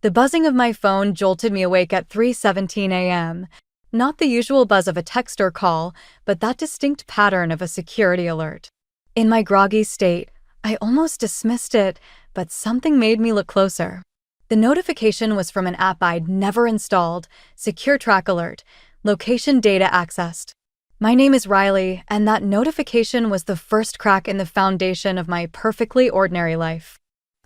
The buzzing of my phone jolted me awake at 3:17 a.m. Not the usual buzz of a text or call, but that distinct pattern of a security alert. In my groggy state, I almost dismissed it, but something made me look closer. The notification was from an app I'd never installed, Secure Track Alert, location data accessed. My name is Riley, and that notification was the first crack in the foundation of my perfectly ordinary life.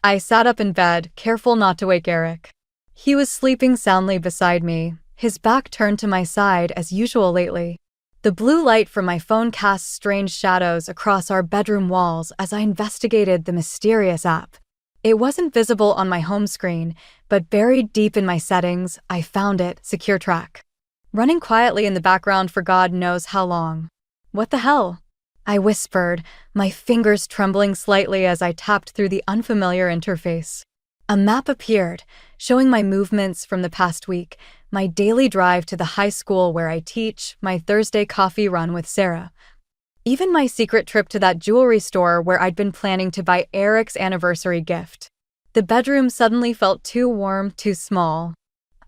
I sat up in bed, careful not to wake Eric. He was sleeping soundly beside me, his back turned to my side as usual lately. The blue light from my phone cast strange shadows across our bedroom walls as I investigated the mysterious app. It wasn't visible on my home screen, but buried deep in my settings, I found it, Secure Track. Running quietly in the background for God knows how long. What the hell? I whispered, my fingers trembling slightly as I tapped through the unfamiliar interface. A map appeared, showing my movements from the past week, my daily drive to the high school where I teach, my Thursday coffee run with Sarah. Even my secret trip to that jewelry store where I'd been planning to buy Eric's anniversary gift. The bedroom suddenly felt too warm, too small.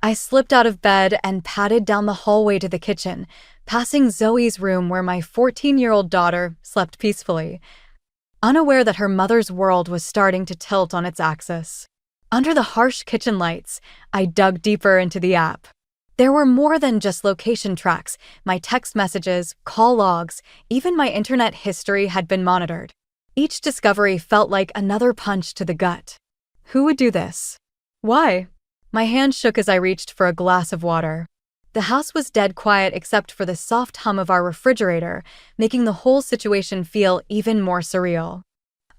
I slipped out of bed and padded down the hallway to the kitchen, passing Zoe's room where my 14-year-old daughter slept peacefully, unaware that her mother's world was starting to tilt on its axis. Under the harsh kitchen lights, I dug deeper into the app. There were more than just location tracks. My text messages, call logs, even my internet history had been monitored. Each discovery felt like another punch to the gut. Who would do this? Why? My hand shook as I reached for a glass of water. The house was dead quiet except for the soft hum of our refrigerator, making the whole situation feel even more surreal.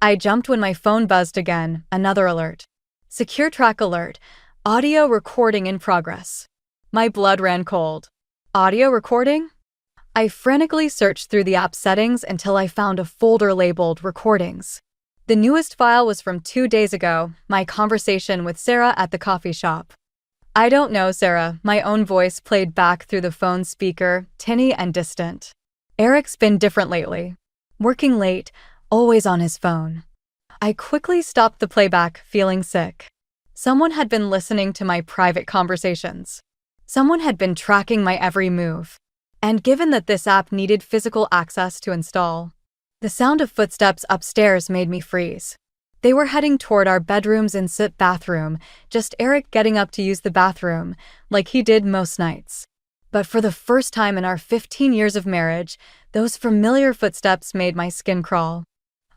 I jumped when my phone buzzed again, another alert. Secure Track Alert, audio recording in progress. My blood ran cold. Audio recording? I frantically searched through the app settings until I found a folder labeled Recordings. The newest file was from 2 days ago, my conversation with Sarah at the coffee shop. I don't know, Sarah, my own voice played back through the phone speaker, tinny and distant. Eric's been different lately. Working late, always on his phone. I quickly stopped the playback, feeling sick. Someone had been listening to my private conversations. Someone had been tracking my every move. And given that this app needed physical access to install, the sound of footsteps upstairs made me freeze. They were heading toward our bedroom's ensuite bathroom, just Eric getting up to use the bathroom, like he did most nights. But for the first time in our 15 years of marriage, those familiar footsteps made my skin crawl.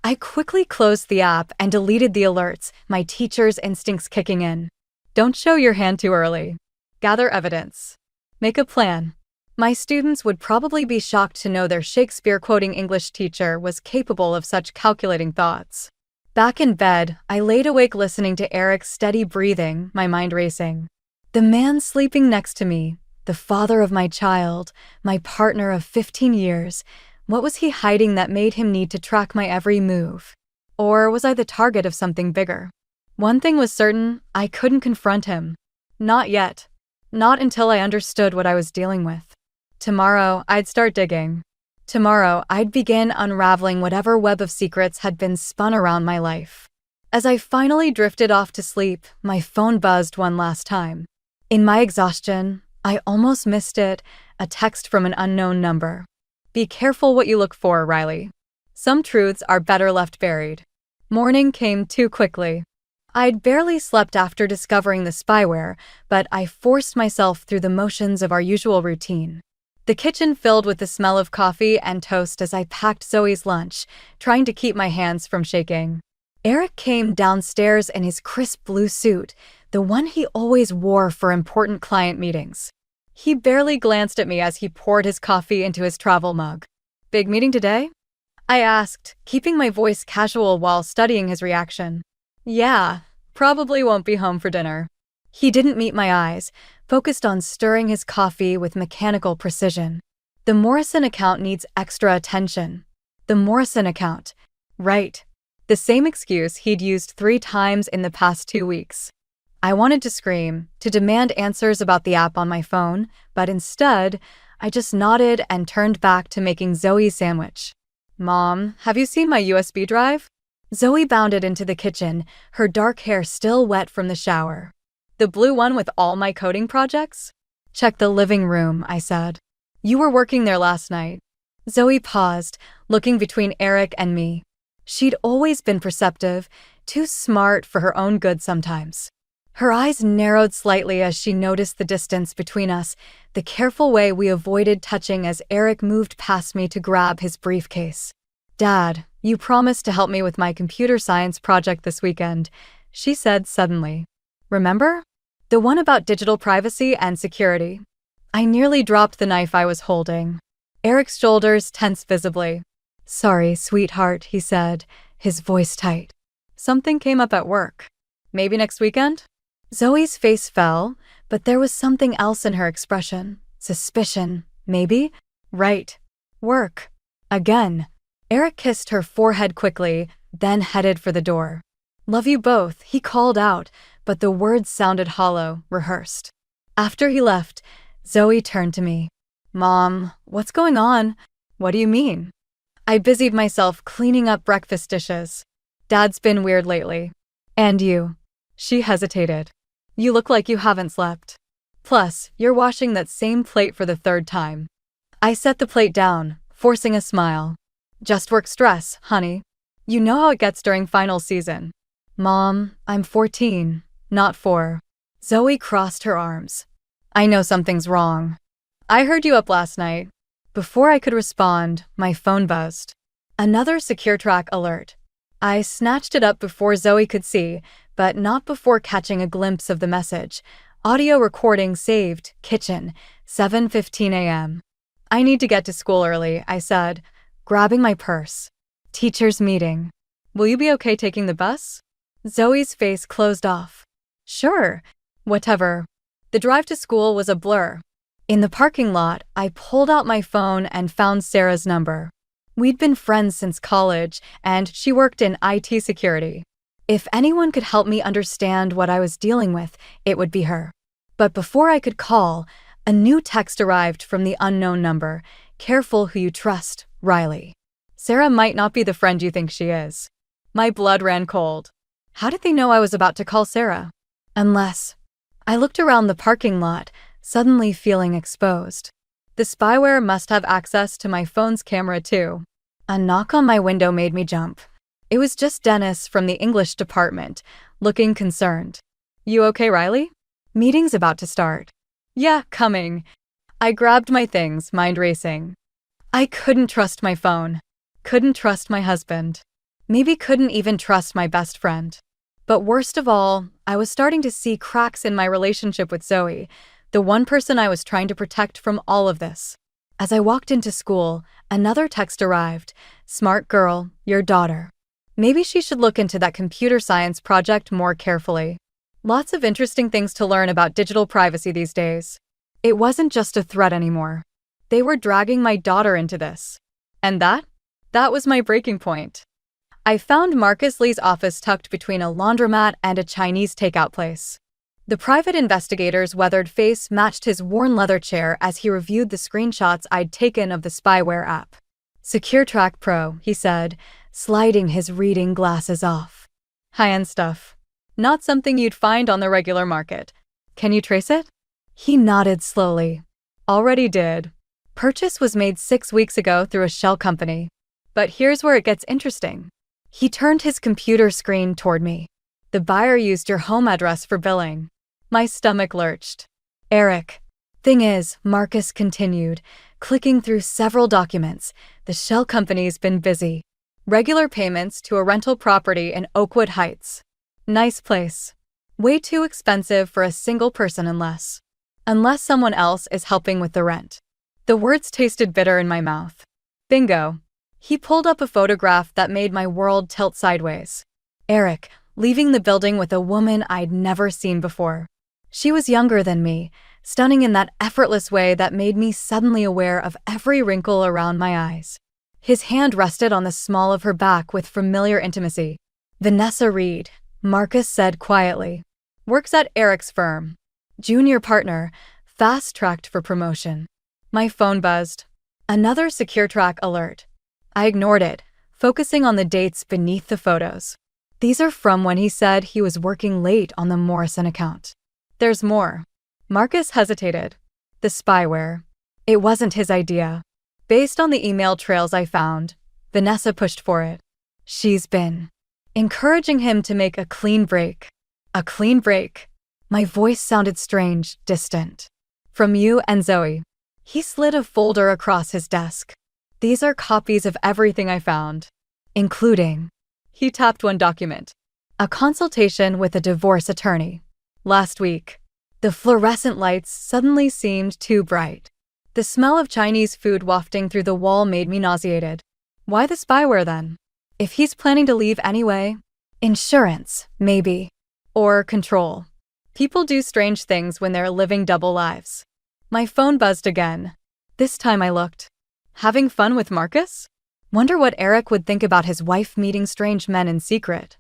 I quickly closed the app and deleted the alerts, my teacher's instincts kicking in. Don't show your hand too early. Gather evidence. Make a plan. My students would probably be shocked to know their Shakespeare-quoting English teacher was capable of such calculating thoughts. Back in bed, I laid awake listening to Eric's steady breathing, my mind racing. The man sleeping next to me, the father of my child, my partner of 15 years, what was he hiding that made him need to track my every move? Or was I the target of something bigger? One thing was certain, I couldn't confront him. Not yet. Not until I understood what I was dealing with. Tomorrow, I'd start digging. Tomorrow, I'd begin unraveling whatever web of secrets had been spun around my life. As I finally drifted off to sleep, my phone buzzed one last time. In my exhaustion, I almost missed it, a text from an unknown number. Be careful what you look for, Riley. Some truths are better left buried. Morning came too quickly. I'd barely slept after discovering the spyware, but I forced myself through the motions of our usual routine. The kitchen filled with the smell of coffee and toast as I packed Zoe's lunch, trying to keep my hands from shaking. Eric came downstairs in his crisp blue suit, the one he always wore for important client meetings. He barely glanced at me as he poured his coffee into his travel mug. Big meeting today? I asked, keeping my voice casual while studying his reaction. Yeah, probably won't be home for dinner. He didn't meet my eyes, focused on stirring his coffee with mechanical precision. The Morrison account needs extra attention. The Morrison account. Right. The same excuse he'd used 3 times in the past 2 weeks. I wanted to scream, to demand answers about the app on my phone, but instead, I just nodded and turned back to making Zoe's sandwich. Mom, have you seen my USB drive? Zoe bounded into the kitchen, her dark hair still wet from the shower. The blue one with all my coding projects? Check the living room, I said. You were working there last night. Zoe paused, looking between Eric and me. She'd always been perceptive, too smart for her own good sometimes. Her eyes narrowed slightly as she noticed the distance between us, the careful way we avoided touching as Eric moved past me to grab his briefcase. Dad, you promised to help me with my computer science project this weekend, she said suddenly. Remember? The one about digital privacy and security. I nearly dropped the knife I was holding. Eric's shoulders tensed visibly. Sorry, sweetheart, he said, his voice tight. Something came up at work. Maybe next weekend? Zoe's face fell, but there was something else in her expression. Suspicion, maybe? Right. Work. Again. Eric kissed her forehead quickly, then headed for the door. Love you both, he called out, but the words sounded hollow, rehearsed. After he left, Zoe turned to me. Mom, what's going on? What do you mean? I busied myself cleaning up breakfast dishes. Dad's been weird lately. And you? She hesitated. You look like you haven't slept. Plus, you're washing that same plate for the third time. I set the plate down, forcing a smile. Just work stress, honey. You know how it gets during final season. Mom, I'm 14, not 4. Zoe crossed her arms. I know something's wrong. I heard you up last night. Before I could respond, my phone buzzed. Another secure track alert. I snatched it up before Zoe could see, but not before catching a glimpse of the message. Audio recording saved, kitchen, 7:15 a.m. I need to get to school early, I said, grabbing my purse. Teacher's meeting. Will you be okay taking the bus? Zoe's face closed off. Sure. Whatever. The drive to school was a blur. In the parking lot, I pulled out my phone and found Sarah's number. We'd been friends since college, and she worked in IT security. If anyone could help me understand what I was dealing with, it would be her. But before I could call, a new text arrived from the unknown number. Careful who you trust, Riley. Sarah might not be the friend you think she is. My blood ran cold. How did they know I was about to call Sarah? Unless... I looked around the parking lot, suddenly feeling exposed. The spyware must have access to my phone's camera too. A knock on my window made me jump. It was just Dennis from the English department, looking concerned. You okay, Riley? Meeting's about to start. Yeah, coming. I grabbed my things, mind racing. I couldn't trust my phone. Couldn't trust my husband. Maybe couldn't even trust my best friend. But worst of all, I was starting to see cracks in my relationship with Zoe, the one person I was trying to protect from all of this. As I walked into school, another text arrived. Smart girl, your daughter. Maybe she should look into that computer science project more carefully. Lots of interesting things to learn about digital privacy these days. It wasn't just a threat anymore. They were dragging my daughter into this. And that was my breaking point. I found Marcus Lee's office tucked between a laundromat and a Chinese takeout place. The private investigator's weathered face matched his worn leather chair as he reviewed the screenshots I'd taken of the spyware app. Secure Track Pro, he said, sliding his reading glasses off. High-end stuff. Not something you'd find on the regular market. Can you trace it? He nodded slowly. Already did. Purchase was made 6 weeks ago through a shell company. But here's where it gets interesting. He turned his computer screen toward me. The buyer used your home address for billing. My stomach lurched. Eric. Thing is, Marcus continued, clicking through several documents. The shell company's been busy. Regular payments to a rental property in Oakwood Heights. Nice place. Way too expensive for a single person unless someone else is helping with the rent. The words tasted bitter in my mouth. Bingo. He pulled up a photograph that made my world tilt sideways. Eric, leaving the building with a woman I'd never seen before. She was younger than me, stunning in that effortless way that made me suddenly aware of every wrinkle around my eyes. His hand rested on the small of her back with familiar intimacy. Vanessa Reed, Marcus said quietly. Works at Eric's firm. Junior partner, fast-tracked for promotion. My phone buzzed. Another secure track alert. I ignored it, focusing on the dates beneath the photos. These are from when he said he was working late on the Morrison account. There's more. Marcus hesitated. The spyware. It wasn't his idea. Based on the email trails I found, Vanessa pushed for it. She's been encouraging him to make a clean break. A clean break. My voice sounded strange, distant. From you and Zoe. He slid a folder across his desk. These are copies of everything I found, including. He tapped one document. A consultation with a divorce attorney. Last week. The fluorescent lights suddenly seemed too bright. The smell of Chinese food wafting through the wall made me nauseated. Why the spyware then? If he's planning to leave anyway? Insurance, maybe. Or control. People do strange things when they're living double lives. My phone buzzed again. This time I looked. Having fun with Marcus? Wonder what Eric would think about his wife meeting strange men in secret.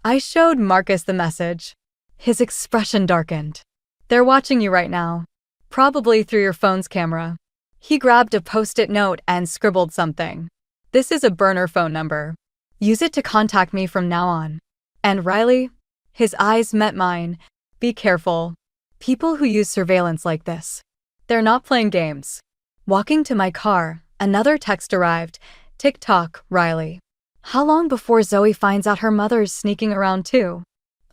I showed Marcus the message. His expression darkened. They're watching you right now. Probably through your phone's camera. He grabbed a post-it note and scribbled something. This is a burner phone number. Use it to contact me from now on. And Riley? His eyes met mine. Be careful. People who use surveillance like this. They're not playing games. Walking to my car, another text arrived. TikTok, Riley. How long before Zoe finds out her mother's sneaking around too?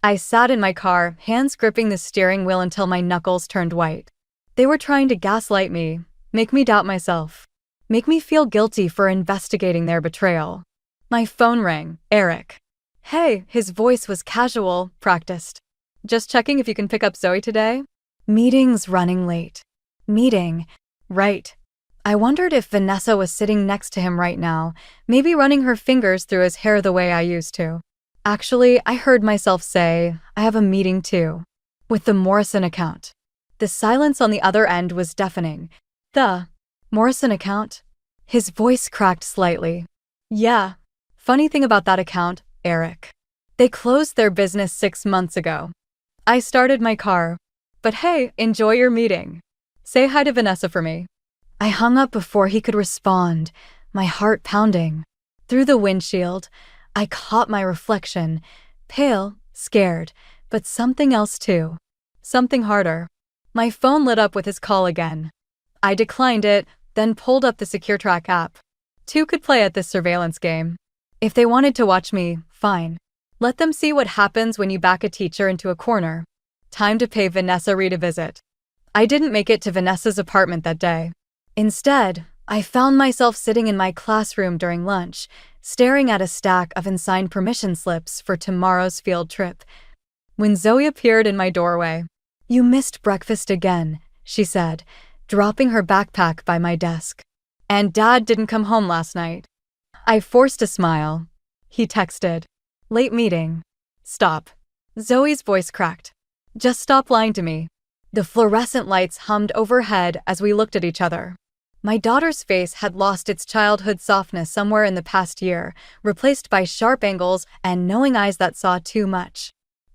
I sat in my car, hands gripping the steering wheel until my knuckles turned white. They were trying to gaslight me, make me doubt myself, make me feel guilty for investigating their betrayal. My phone rang. Eric. Hey, his voice was casual, practiced. Just checking if you can pick up Zoe today? Meeting's running late. Meeting. Right. I wondered if Vanessa was sitting next to him right now, maybe running her fingers through his hair the way I used to. Actually, I heard myself say, I have a meeting too. With the Morrison account. The silence on the other end was deafening. The Morrison account? His voice cracked slightly. Yeah. Funny thing about that account, Eric. They closed their business 6 months ago. I started my car. But hey, enjoy your meeting. Say hi to Vanessa for me. I hung up before he could respond, my heart pounding. Through the windshield, I caught my reflection, pale, scared, but something else too. Something harder. My phone lit up with his call again. I declined it, then pulled up the SecureTrack app. 2 could play at this surveillance game. If they wanted to watch me, fine. Let them see what happens when you back a teacher into a corner. Time to pay Vanessa Reed a visit. I didn't make it to Vanessa's apartment that day. Instead, I found myself sitting in my classroom during lunch, staring at a stack of unsigned permission slips for tomorrow's field trip. When Zoe appeared in my doorway, "You missed breakfast again," she said, dropping her backpack by my desk. "And Dad didn't come home last night." I forced a smile. He texted, "Late meeting." Stop. Zoe's voice cracked. Just stop lying to me. The fluorescent lights hummed overhead as we looked at each other. My daughter's face had lost its childhood softness somewhere in the past year, replaced by sharp angles and knowing eyes that saw too much.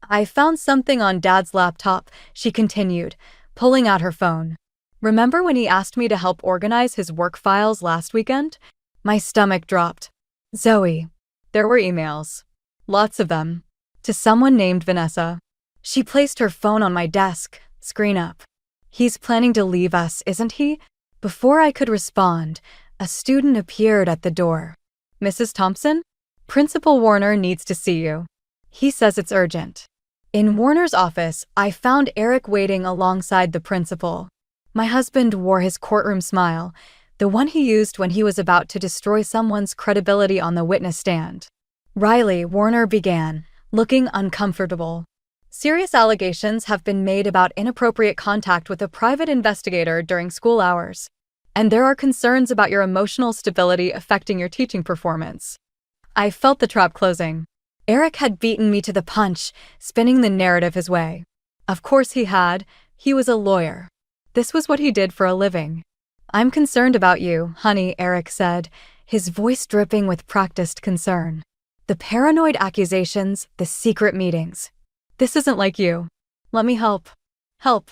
"I found something on Dad's laptop," she continued, pulling out her phone. "Remember when he asked me to help organize his work files last weekend?" My stomach dropped. Zoe. There were emails. Lots of them. To someone named Vanessa. She placed her phone on my desk, screen up. "He's planning to leave us, isn't he?" Before I could respond, a student appeared at the door. "Mrs. Thompson? Principal Warner needs to see you. He says it's urgent." In Warner's office, I found Eric waiting alongside the principal. My husband wore his courtroom smile, the one he used when he was about to destroy someone's credibility on the witness stand. "Riley," Warner began, looking uncomfortable. "Serious allegations have been made about inappropriate contact with a private investigator during school hours. And there are concerns about your emotional stability affecting your teaching performance." I felt the trap closing. Eric had beaten me to the punch, spinning the narrative his way. Of course he had. He was a lawyer. This was what he did for a living. "I'm concerned about you, honey," Eric said, his voice dripping with practiced concern. "The paranoid accusations, the secret meetings. This isn't like you. Let me help." Help?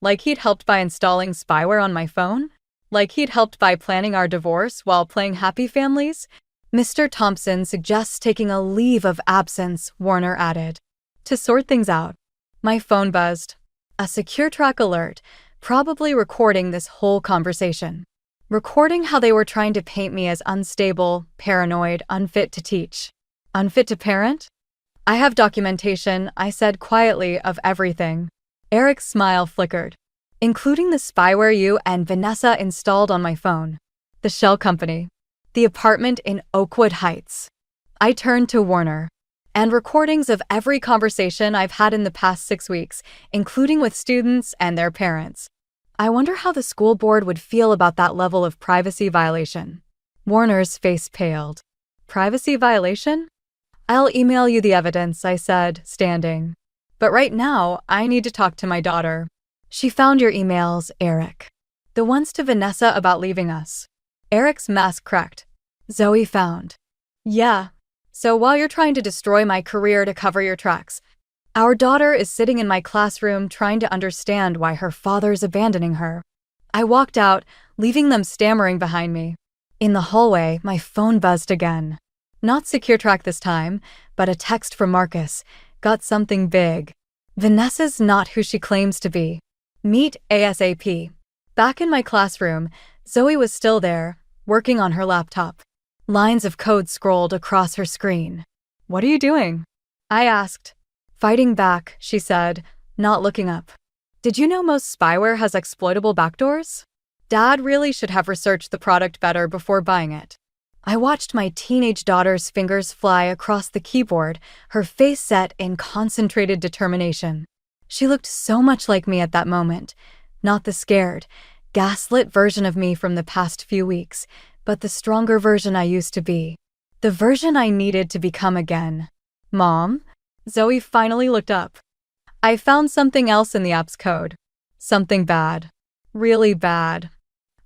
Like he'd helped by installing spyware on my phone? Like he'd helped by planning our divorce while playing happy families? "Mr. Thompson suggests taking a leave of absence," Warner added. "To sort things out." My phone buzzed. A secure track alert, probably recording this whole conversation. Recording how they were trying to paint me as unstable, paranoid, unfit to teach. Unfit to parent? I have documentation, I said quietly, of everything. Eric's smile flickered. Including the spyware you and Vanessa installed on my phone. The shell company. The apartment in Oakwood Heights. I turned to Warner. And recordings of every conversation I've had in the past 6 weeks, including with students and their parents. I wonder how the school board would feel about that level of privacy violation. Warner's face paled. Privacy violation? I'll email you the evidence, I said, standing. But right now, I need to talk to my daughter. She found your emails, Eric. The ones to Vanessa about leaving us. Eric's mask cracked. Zoe found. Yeah. So while you're trying to destroy my career to cover your tracks, our daughter is sitting in my classroom trying to understand why her father's abandoning her. I walked out, leaving them stammering behind me. In the hallway, my phone buzzed again. Not secure track this time, but a text from Marcus. Got something big. Vanessa's not who she claims to be. Meet ASAP. Back in my classroom, Zoe was still there, working on her laptop. Lines of code scrolled across her screen. What are you doing? I asked. Fighting back, she said, not looking up. Did you know most spyware has exploitable backdoors? Dad really should have researched the product better before buying it. I watched my teenage daughter's fingers fly across the keyboard, her face set in concentrated determination. She looked so much like me at that moment, not the scared, gaslit version of me from the past few weeks, but the stronger version I used to be. The version I needed to become again. Mom? Zoe finally looked up. I found something else in the app's code. Something bad. Really bad.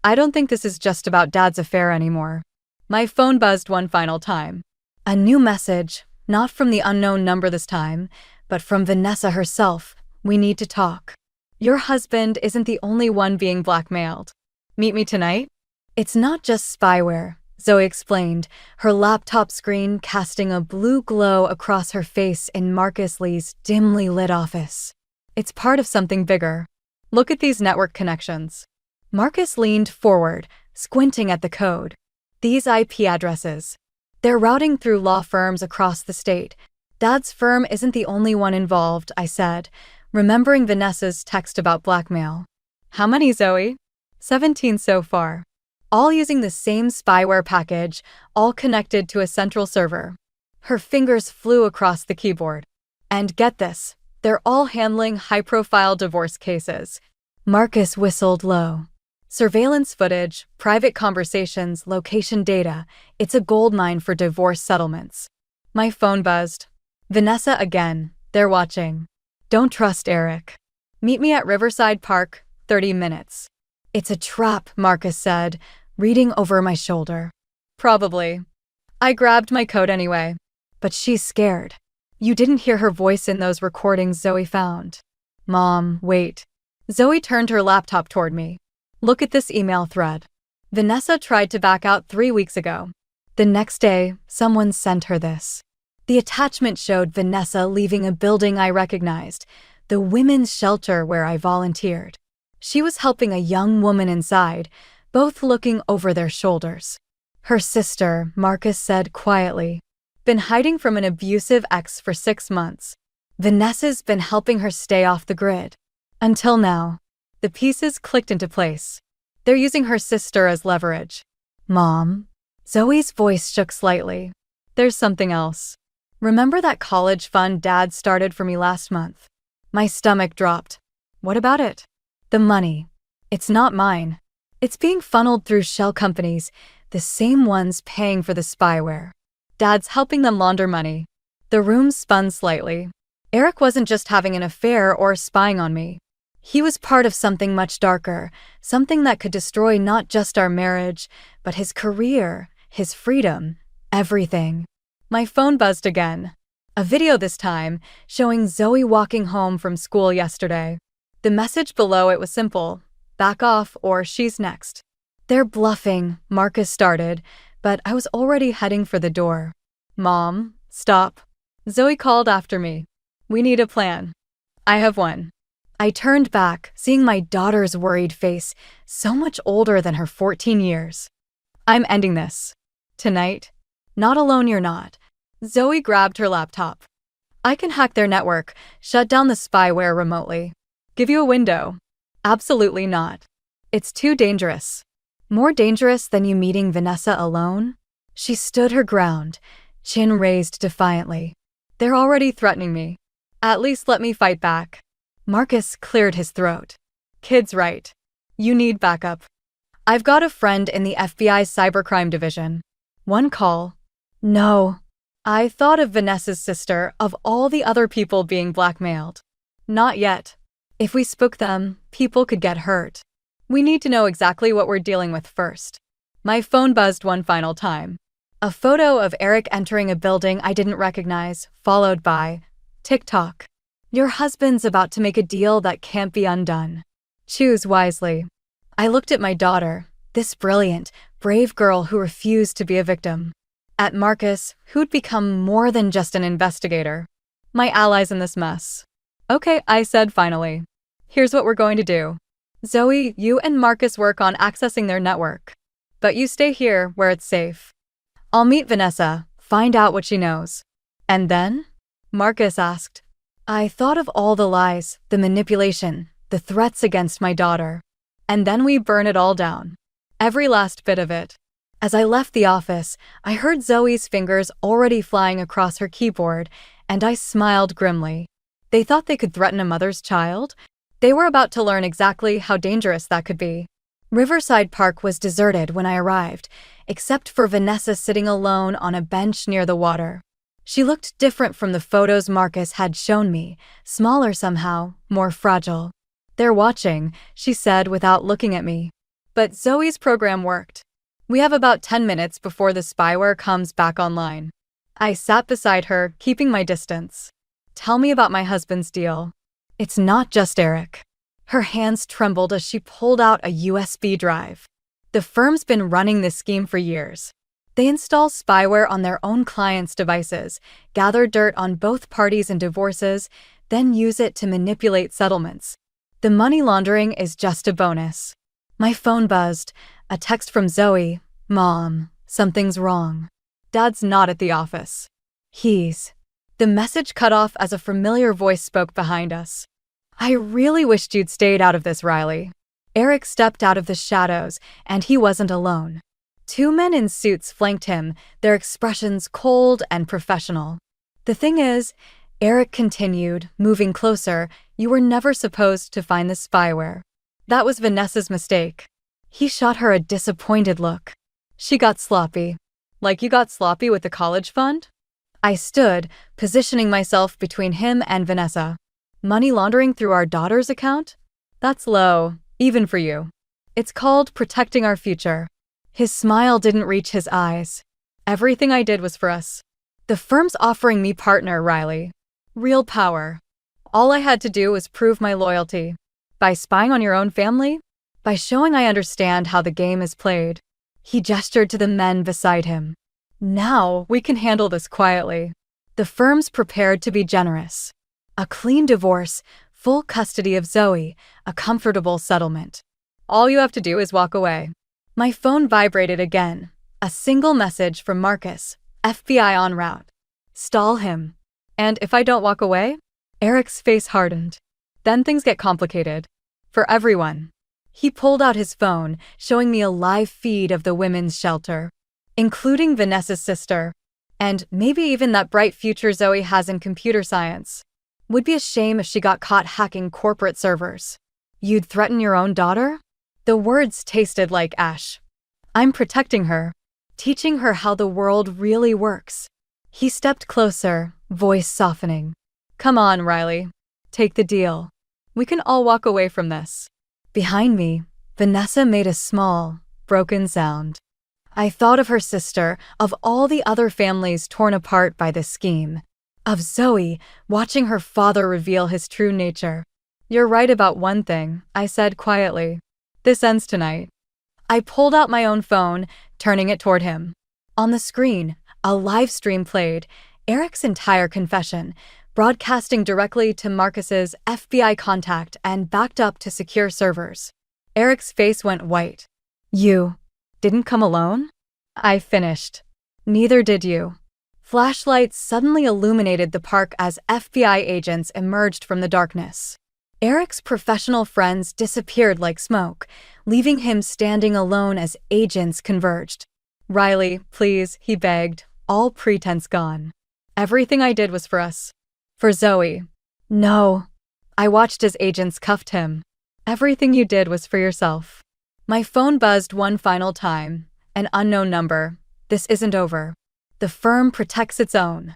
I don't think this is just about Dad's affair anymore. My phone buzzed one final time. A new message, not from the unknown number this time, but from Vanessa herself. We need to talk. Your husband isn't the only one being blackmailed. Meet me tonight? It's not just spyware, Zoe explained, her laptop screen casting a blue glow across her face in Marcus Lee's dimly lit office. It's part of something bigger. Look at these network connections. Marcus leaned forward, squinting at the code. These IP addresses. They're routing through law firms across the state. Dad's firm isn't the only one involved, I said, remembering Vanessa's text about blackmail. How many, Zoe? 17 so far. All using the same spyware package, all connected to a central server. Her fingers flew across the keyboard. And get this, they're all handling high-profile divorce cases. Marcus whistled low. Surveillance footage, private conversations, location data. It's a goldmine for divorce settlements. My phone buzzed. Vanessa again. They're watching. Don't trust Eric. Meet me at Riverside Park, 30 minutes. It's a trap, Marcus said, reading over my shoulder. Probably. I grabbed my coat anyway. But she's scared. You didn't hear her voice in those recordings Zoe found. Mom, wait. Zoe turned her laptop toward me. Look at this email thread. Vanessa tried to back out 3 weeks ago. The next day, someone sent her this. The attachment showed Vanessa leaving a building I recognized, the women's shelter where I volunteered. She was helping a young woman inside, both looking over their shoulders. Her sister, Marcus said quietly, been hiding from an abusive ex for 6 months. Vanessa's been helping her stay off the grid. Until now. The pieces clicked into place. They're using her sister as leverage. Mom? Zoe's voice shook slightly. There's something else. Remember that college fund Dad started for me last month? My stomach dropped. What about it? The money. It's not mine. It's being funneled through shell companies, the same ones paying for the spyware. Dad's helping them launder money. The room spun slightly. Eric wasn't just having an affair or spying on me. He was part of something much darker, something that could destroy not just our marriage, but his career, his freedom, everything. My phone buzzed again. A video this time, showing Zoe walking home from school yesterday. The message below it was simple: back off or she's next. They're bluffing, Marcus started, but I was already heading for the door. Mom, stop. Zoe called after me. We need a plan. I have one. I turned back, seeing my daughter's worried face, so much older than her 14 years. I'm ending this. Tonight. Not alone you're not. Zoe grabbed her laptop. I can hack their network, shut down the spyware remotely. Give you a window. Absolutely not. It's too dangerous. More dangerous than you meeting Vanessa alone? She stood her ground, chin raised defiantly. They're already threatening me. At least let me fight back. Marcus cleared his throat. Kid's right. You need backup. I've got a friend in the FBI's cybercrime division. One call. No. I thought of Vanessa's sister, of all the other people being blackmailed. Not yet. If we spook them, people could get hurt. We need to know exactly what we're dealing with first. My phone buzzed one final time. A photo of Eric entering a building I didn't recognize, followed by TikTok. Your husband's about to make a deal that can't be undone. Choose wisely. I looked at my daughter, this brilliant, brave girl who refused to be a victim. At Marcus, who'd become more than just an investigator. My allies in this mess. Okay, I said finally. Here's what we're going to do. Zoe, you and Marcus work on accessing their network. But you stay here, where it's safe. I'll meet Vanessa, find out what she knows. And then? Marcus asked. I thought of all the lies, the manipulation, the threats against my daughter. And then we burn it all down. Every last bit of it. As I left the office, I heard Zoe's fingers already flying across her keyboard, and I smiled grimly. They thought they could threaten a mother's child? They were about to learn exactly how dangerous that could be. Riverside Park was deserted when I arrived, except for Vanessa sitting alone on a bench near the water. She looked different from the photos Marcus had shown me, smaller somehow, more fragile. They're watching, she said without looking at me. But Zoe's program worked. We have about 10 minutes before the spyware comes back online. I sat beside her, keeping my distance. Tell me about my husband's deal. It's not just Eric. Her hands trembled as she pulled out a USB drive. The firm's been running this scheme for years. They install spyware on their own clients' devices, gather dirt on both parties in divorces, then use it to manipulate settlements. The money laundering is just a bonus. My phone buzzed. A text from Zoe. Mom, something's wrong. Dad's not at the office. He's. The message cut off as a familiar voice spoke behind us. I really wished you'd stayed out of this, Riley. Eric stepped out of the shadows, and he wasn't alone. Two men in suits flanked him, their expressions cold and professional. The thing is, Eric continued, moving closer, you were never supposed to find the spyware. That was Vanessa's mistake. He shot her a disappointed look. She got sloppy. Like you got sloppy with the college fund? I stood, positioning myself between him and Vanessa. Money laundering through our daughter's account? That's low, even for you. It's called protecting our future. His smile didn't reach his eyes. Everything I did was for us. The firm's offering me partner, Riley. Real power. All I had to do was prove my loyalty. By spying on your own family? By showing I understand how the game is played. He gestured to the men beside him. Now we can handle this quietly. The firm's prepared to be generous. A clean divorce, full custody of Zoe, a comfortable settlement. All you have to do is walk away. My phone vibrated again. A single message from Marcus, FBI en route. Stall him. And if I don't walk away? Eric's face hardened. Then things get complicated. For everyone. He pulled out his phone, showing me a live feed of the women's shelter, including Vanessa's sister, and maybe even that bright future Zoe has in computer science. Would be a shame if she got caught hacking corporate servers. You'd threaten your own daughter? The words tasted like ash. I'm protecting her, teaching her how the world really works. He stepped closer, voice softening. Come on, Riley. Take the deal. We can all walk away from this. Behind me, Vanessa made a small, broken sound. I thought of her sister, of all the other families torn apart by this scheme. Of Zoe, watching her father reveal his true nature. You're right about one thing, I said quietly. This ends tonight. I pulled out my own phone, turning it toward him. On the screen, a live stream played, Eric's entire confession, broadcasting directly to Marcus's FBI contact and backed up to secure servers. Eric's face went white. You didn't come alone? I finished. Neither did you. Flashlights suddenly illuminated the park as FBI agents emerged from the darkness. Eric's professional friends disappeared like smoke, leaving him standing alone as agents converged. Riley, please, he begged, all pretense gone. Everything I did was for us. For Zoe. No. I watched as agents cuffed him. Everything you did was for yourself. My phone buzzed one final time. An unknown number. This isn't over. The firm protects its own.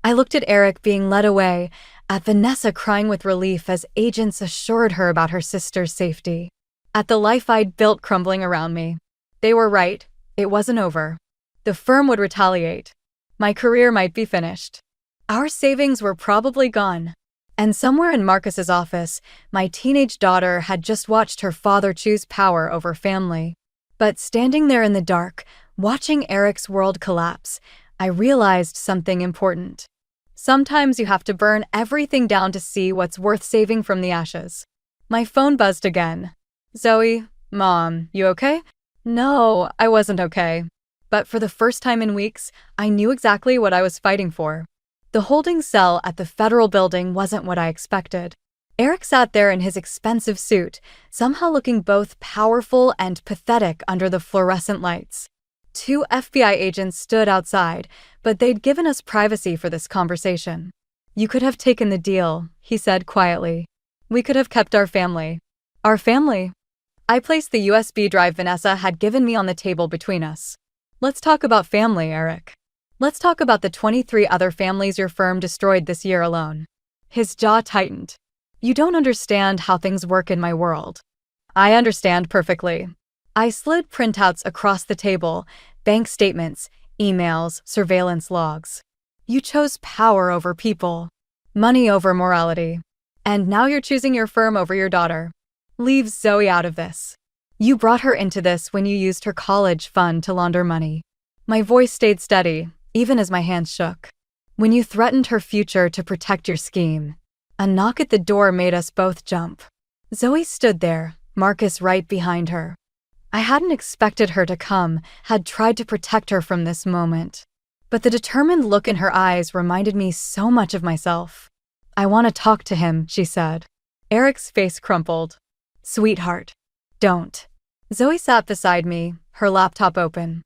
I looked at Eric being led away, at Vanessa crying with relief as agents assured her about her sister's safety. At the life I'd built crumbling around me. They were right. It wasn't over. The firm would retaliate. My career might be finished. Our savings were probably gone. And somewhere in Marcus's office, my teenage daughter had just watched her father choose power over family. But standing there in the dark, watching Eric's world collapse, I realized something important. Sometimes you have to burn everything down to see what's worth saving from the ashes. My phone buzzed again. Zoe, Mom, you okay? No, I wasn't okay. But for the first time in weeks, I knew exactly what I was fighting for. The holding cell at the federal building wasn't what I expected. Eric sat there in his expensive suit, somehow looking both powerful and pathetic under the fluorescent lights. 2 FBI agents stood outside, but they'd given us privacy for this conversation. You could have taken the deal, he said quietly. We could have kept our family. Our family? I placed the USB drive Vanessa had given me on the table between us. Let's talk about family, Eric. Let's talk about the 23 other families your firm destroyed this year alone. His jaw tightened. You don't understand how things work in my world. I understand perfectly. I slid printouts across the table, bank statements, emails, surveillance logs. You chose power over people, money over morality. And now you're choosing your firm over your daughter. Leave Zoe out of this. You brought her into this when you used her college fund to launder money. My voice stayed steady, even as my hands shook. When you threatened her future to protect your scheme. A knock at the door made us both jump. Zoe stood there, Marcus right behind her. I hadn't expected her to come, had tried to protect her from this moment. But the determined look in her eyes reminded me so much of myself. I want to talk to him, she said. Eric's face crumpled. Sweetheart. Don't. Zoe sat beside me, her laptop open.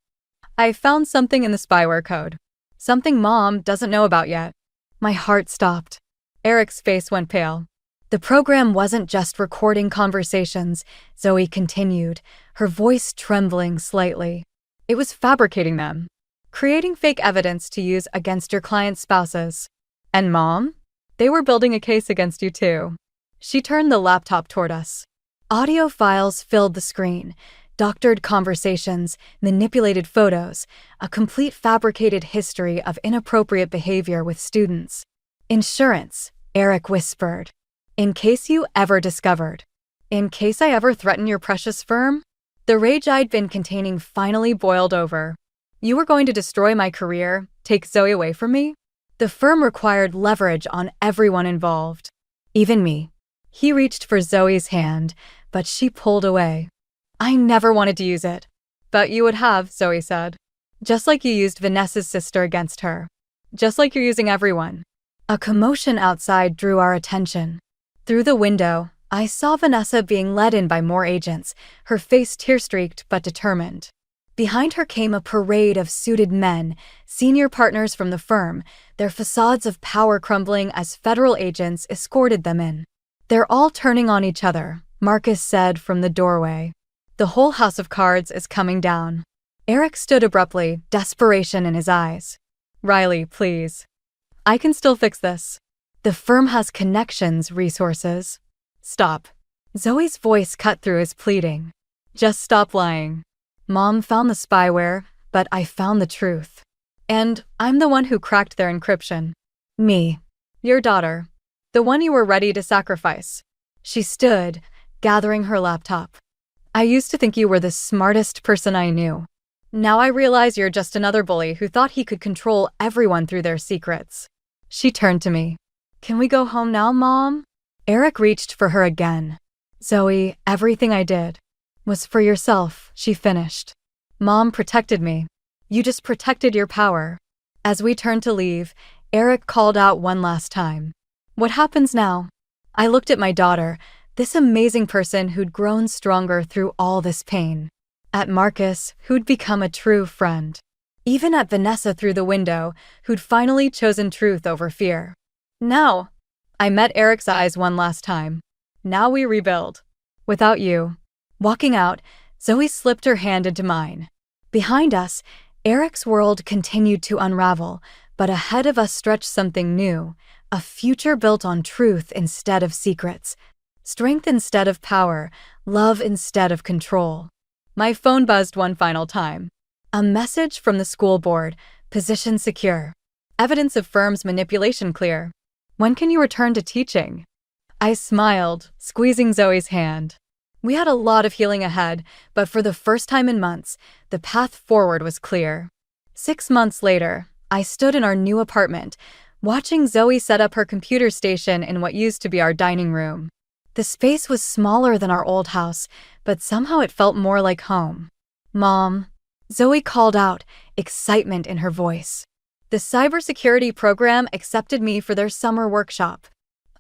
I found something in the spyware code. Something Mom doesn't know about yet. My heart stopped. Eric's face went pale. The program wasn't just recording conversations, Zoe continued, her voice trembling slightly. It was fabricating them. Creating fake evidence to use against your client's spouses. And Mom? They were building a case against you too. She turned the laptop toward us. Audio files filled the screen. Doctored conversations, manipulated photos, a complete fabricated history of inappropriate behavior with students. Insurance, Eric whispered. In case you ever discovered. In case I ever threaten your precious firm? The rage I'd been containing finally boiled over. You were going to destroy my career, take Zoe away from me? The firm required leverage on everyone involved. Even me. He reached for Zoe's hand, but she pulled away. I never wanted to use it. But you would have, Zoe said. Just like you used Vanessa's sister against her. Just like you're using everyone. A commotion outside drew our attention. Through the window, I saw Vanessa being led in by more agents, her face tear-streaked but determined. Behind her came a parade of suited men, senior partners from the firm, their facades of power crumbling as federal agents escorted them in. They're all turning on each other, Marcus said from the doorway. The whole house of cards is coming down. Eric stood abruptly, desperation in his eyes. Riley, please. I can still fix this. The firm has connections, resources. Stop. Zoe's voice cut through his pleading. Just stop lying. Mom found the spyware, but I found the truth. And I'm the one who cracked their encryption. Me. Your daughter. The one you were ready to sacrifice. She stood, gathering her laptop. I used to think you were the smartest person I knew. Now I realize you're just another bully who thought he could control everyone through their secrets. She turned to me. Can we go home now, Mom? Eric reached for her again. Zoe, everything I did was for yourself, she finished. Mom protected me. You just protected your power. As we turned to leave, Eric called out one last time. What happens now? I looked at my daughter, this amazing person who'd grown stronger through all this pain. At Marcus, who'd become a true friend. Even at Vanessa through the window, who'd finally chosen truth over fear. Now, I met Eric's eyes one last time. Now we rebuild. Without you. Walking out, Zoe slipped her hand into mine. Behind us, Eric's world continued to unravel, but ahead of us stretched something new, a future built on truth instead of secrets, strength instead of power, love instead of control. My phone buzzed one final time. A message from the school board, position secure. Evidence of firm's manipulation clear. When can you return to teaching? I smiled, squeezing Zoe's hand. We had a lot of healing ahead, but for the first time in months, the path forward was clear. 6 months later, I stood in our new apartment, watching Zoe set up her computer station in what used to be our dining room. The space was smaller than our old house, but somehow it felt more like home. Mom, Zoe called out, excitement in her voice. The cybersecurity program accepted me for their summer workshop.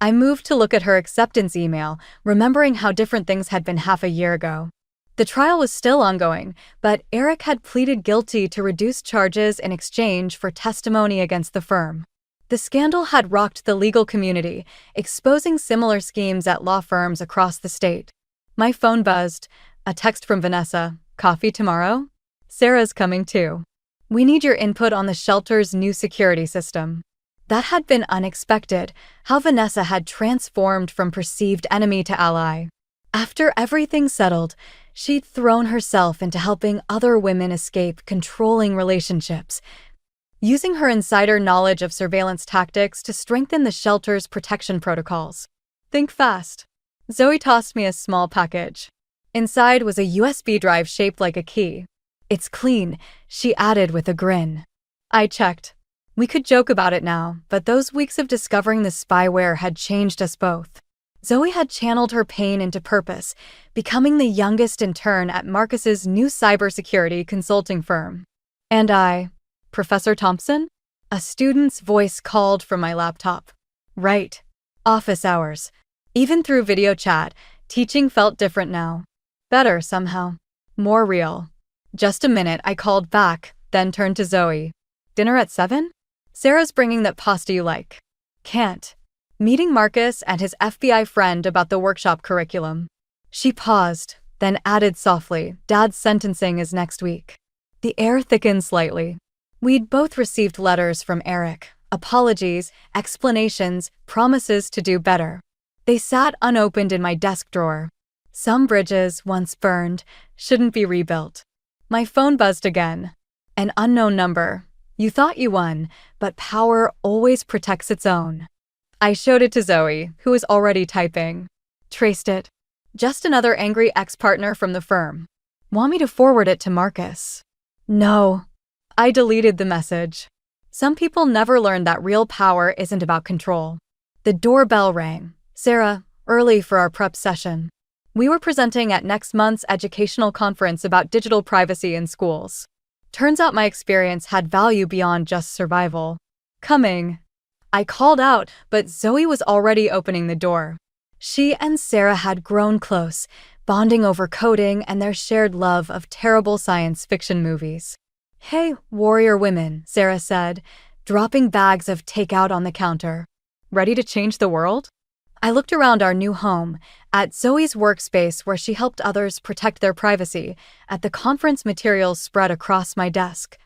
I moved to look at her acceptance email, remembering how different things had been half a year ago. The trial was still ongoing, but Eric had pleaded guilty to reduced charges in exchange for testimony against the firm. The scandal had rocked the legal community, exposing similar schemes at law firms across the state. My phone buzzed. A text from Vanessa. Coffee tomorrow? Sarah's coming too. We need your input on the shelter's new security system. That had been unexpected, how Vanessa had transformed from perceived enemy to ally. After everything settled, she'd thrown herself into helping other women escape controlling relationships, using her insider knowledge of surveillance tactics to strengthen the shelter's protection protocols. Think fast. Zoe tossed me a small package. Inside was a USB drive shaped like a key. It's clean, she added with a grin. I checked. We could joke about it now, but those weeks of discovering the spyware had changed us both. Zoe had channeled her pain into purpose, becoming the youngest intern at Marcus's new cybersecurity consulting firm. And I, Professor Thompson? A student's voice called from my laptop. Right. Office hours. Even through video chat, teaching felt different now. Better somehow. More real. Just a minute, I called back, then turned to Zoe. Dinner at 7? Sarah's bringing that pasta you like. Can't. Meeting Marcus and his FBI friend about the workshop curriculum. She paused, then added softly, Dad's sentencing is next week. The air thickened slightly. We'd both received letters from Eric, apologies, explanations, promises to do better. They sat unopened in my desk drawer. Some bridges, once burned, shouldn't be rebuilt. My phone buzzed again. An unknown number. You thought you won, but power always protects its own. I showed it to Zoe, who was already typing. Traced it. Just another angry ex-partner from the firm. Want me to forward it to Marcus? No. I deleted the message. Some people never learn that real power isn't about control. The doorbell rang. Sarah, early for our prep session. We were presenting at next month's educational conference about digital privacy in schools. Turns out my experience had value beyond just survival. Coming. I called out, but Zoe was already opening the door. She and Sarah had grown close, bonding over coding and their shared love of terrible science fiction movies. Hey, warrior women, Sarah said, dropping bags of takeout on the counter. Ready to change the world? I looked around our new home, at Zoe's workspace where she helped others protect their privacy, at the conference materials spread across my desk,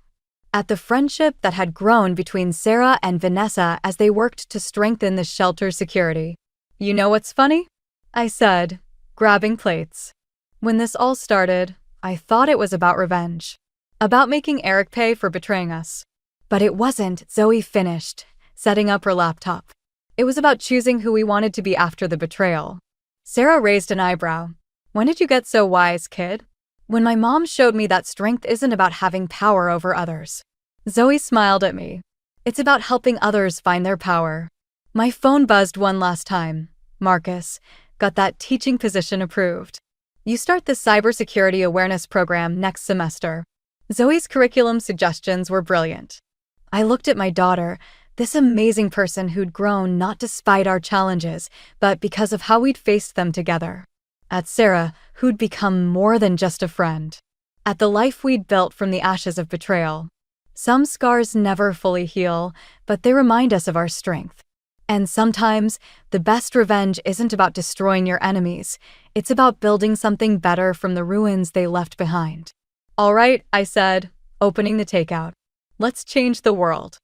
at the friendship that had grown between Sarah and Vanessa as they worked to strengthen the shelter's security. You know what's funny? I said, grabbing plates. When this all started, I thought it was about revenge. About making Eric pay for betraying us. But it wasn't, Zoe finished, setting up her laptop. It was about choosing who we wanted to be after the betrayal. Sarah raised an eyebrow. When did you get so wise, kid? When my mom showed me that strength isn't about having power over others. Zoe smiled at me. It's about helping others find their power. My phone buzzed one last time. Marcus, got that teaching position approved. You start the cybersecurity awareness program next semester. Zoe's curriculum suggestions were brilliant. I looked at my daughter, this amazing person who'd grown not despite our challenges, but because of how we'd faced them together. At Sarah, who'd become more than just a friend. At the life we'd built from the ashes of betrayal. Some scars never fully heal, but they remind us of our strength. And sometimes, the best revenge isn't about destroying your enemies, it's about building something better from the ruins they left behind. All right, I said, opening the takeout. Let's change the world.